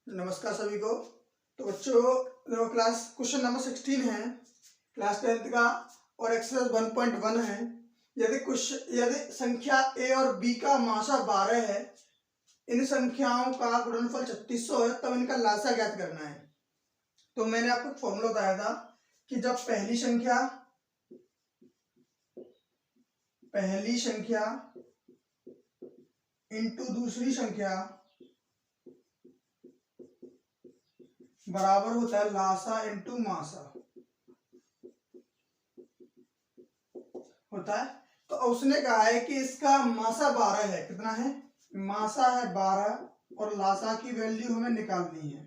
नमस्कार सभी को। तो बच्चों देखो क्लास क्वेश्चन नंबर 16 है क्लास 10th का और एक्सरसाइज 1.1 है। यदि संख्या ए और बी का मासा 12 है, इन संख्याओं का गुणनफल 3600 है, तब इनका लासा ज्ञात करना है। तो मैंने आपको फॉर्मूला बताया था कि जब पहली संख्या इंटू दूसरी संख्या बराबर होता है लासा इंटू मासा होता है। तो उसने कहा है कि इसका मासा 12 है। कितना है? मासा है 12 और लासा की वैल्यू हमें निकालनी है,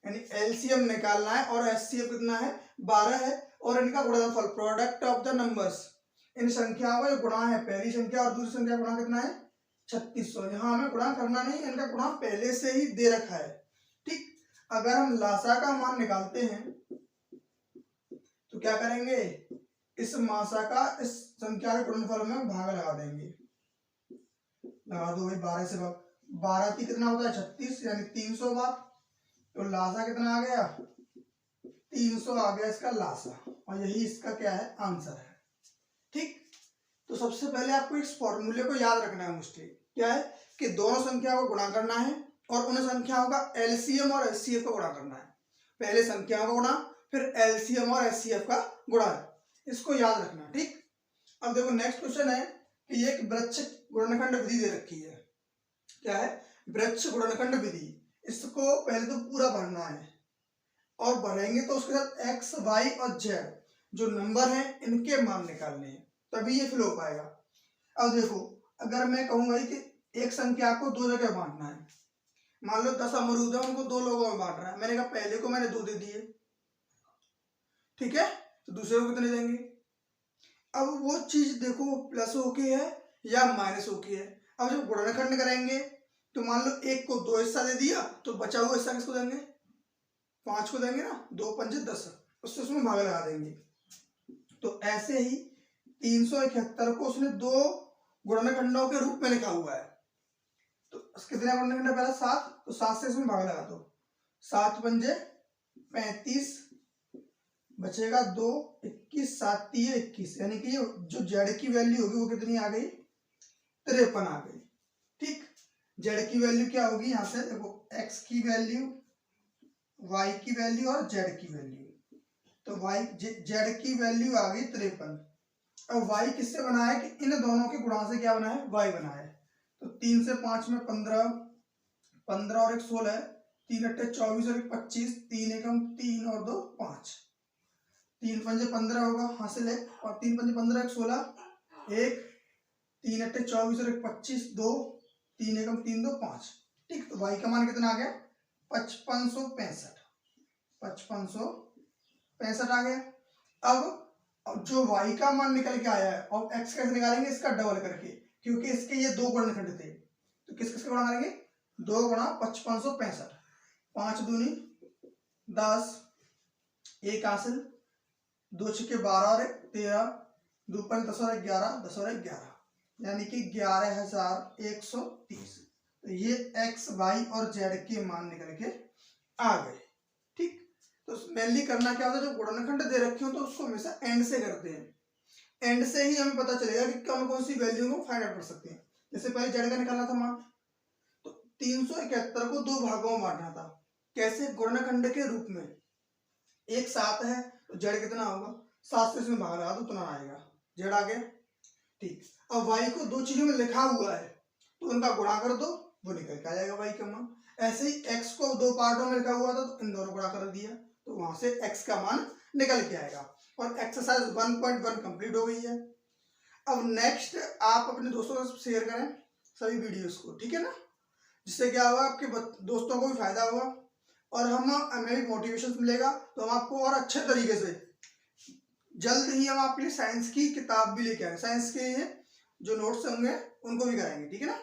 यानी एलसीएम निकालना है। और एचसीएफ कितना है? 12 है। और इनका गुणनफल प्रोडक्ट ऑफ द नंबर्स, इन संख्याओं का जो गुणा है, पहली संख्या और दूसरी संख्या गुणा कितना है? 3600। यहाँ हमें गुणा करना नहीं, इनका गुणा पहले से ही दे रखा है। ठीक, अगर हम लासा का मान निकालते हैं तो क्या करेंगे? इस मासा का इस संख्या के गुणनफल में भाग लगा देंगे। लगा दो भाई, 12 से 12 की कितना होता है? 36, यानी 300 बार। तो लासा कितना आ गया? 300 आ गया इसका लासा, और यही इसका क्या है? आंसर है। ठीक, तो सबसे पहले आपको इस फॉर्मूले को याद रखना है मुझे। क्या है कि दोनों संख्याओं को गुणा करना है और उन संख्याओं का एलसीएम और एचसीएफ को गुणा करना है। पहले संख्याओं का गुणा, फिर एलसीएम और एचसीएफ का गुणा, इसको याद रखना। ठीक, अब देखो नेक्स्ट क्वेश्चन है कि एक वृक्ष गुणनखंड विधि दे रखी है। क्या है? वृक्ष गुणनखंड विधि। इसको पहले तो पूरा भरना है, और भरेंगे तो उसके साथ एक्स वाई और जेड जो नंबर है इनके मान निकालने हैं, तभी ये फिल हो पाएगा। अब देखो, अगर मैं कहूँ भाई कि एक संख्या को दो जगह बांटना है, मान लो 10 अमरूद है, उनको दो लोगों में बांट रहा है। मैंने कहा पहले को मैंने 2 दे दिए, ठीक है, तो दूसरे को कितने देंगे? अब वो चीज देखो प्लस हो की है या माइनस हो की है। अब जब गुणनखंड करेंगे तो मान लो एक को 2 हिस्सा दे दिया, तो बचा हुआ हिस्सा किसको देंगे? 5 को देंगे ना। 2 पंजे 10, उससे उसमें भाग लगा देंगे। तो ऐसे ही 371 को उसने 2 गुणनखंडों के रूप में लिखा हुआ है। तो कितने गुणनखंड है? पहला 7, तो 7 से इसमें भाग लगा दो। 7 पंजे 35, बचेगा 2, 21, 7 3 21, यानी कि जो जेड की वैल्यू होगी वो कितनी आ गई? 53 आ गई। ठीक, जेड की वैल्यू क्या होगी? यहाँ से देखो, एक्स की वैल्यू, वाई की वैल्यू और जेड की वैल्यू। तो वाई जेड की वैल्यू आ गई 53। अब वाई किससे बना है कि इन दोनों के गुणा से क्या बना है? वाई बना है। तो 3 से 5 में 15, 15 और 1 16, 3 अट्ठे 24 और 1 25, 3 एकम 3 और 2 5, 3 पंजे 15 होगा हासिल है, और 3 पंजे 15, 1 16, 1, 3 अट्ठे 24 और 1 25, 2, 3 एकम 3 2 5। ठीक, तो वाई का मान कितना आ गया? 5565, 5565 आ गया। अब जो y का मान निकल के आया है, और x कैसे निकालेंगे? इसका डबल करके, क्योंकि इसके ये 2 गुणनखंड थे। तो किस किसका गुणा करेंगे? 2 गुणा 5565, 5 दूनी 10, 1 हासिल, 2 छक्के 12 और 1 13, 2 पंच 10 और 11, 10 और 11, यानी कि 11130। तो ये x, y और z के मान निकल के आ गए। ठीक, तो मेनली करना क्या होता है, जब गुणनखंड दे रखे हो तो उसको हमेशा एंड से करते हैं। एंड से ही हमें पता चलेगा कि कौन कौन सी वैल्यू को फाइंड आउट कर सकते हैं। जैसे पहले जेड का निकालना था मान, तो 371 को 2 भागों में बांटना था। कैसे? गुणनखंड के रूप में। एक 7 है तो जेड कितना होगा? 7 से इसमें भाग लगा तो उतना आएगा, जेड आ गया। ठीक, अब वाई को 2 चीजों में लिखा हुआ है तो उनका गुणा कर दो, वो निकल के आ जाएगा वाई का मान। ऐसे ही एक्स को 2 पार्टों में लिखा हुआ था तो इन दोनों गुणा कर दिया, तो वहां से x का मान निकल के आएगा। और एक्सरसाइज 1.1 कंप्लीट हो गई है। अब नेक्स्ट आप अपने दोस्तों के साथ शेयर करें सभी वीडियोस को, ठीक है ना, जिससे क्या होगा, आपके दोस्तों को भी फायदा होगा और हमें भी मोटिवेशन मिलेगा। तो हम आपको और अच्छे तरीके से जल्द ही हम आपके लिए साइंस की किताब भी लेके आएंगे, साइंस के जो नोट्स होंगे उनको भी कराएंगे, ठीक है ना।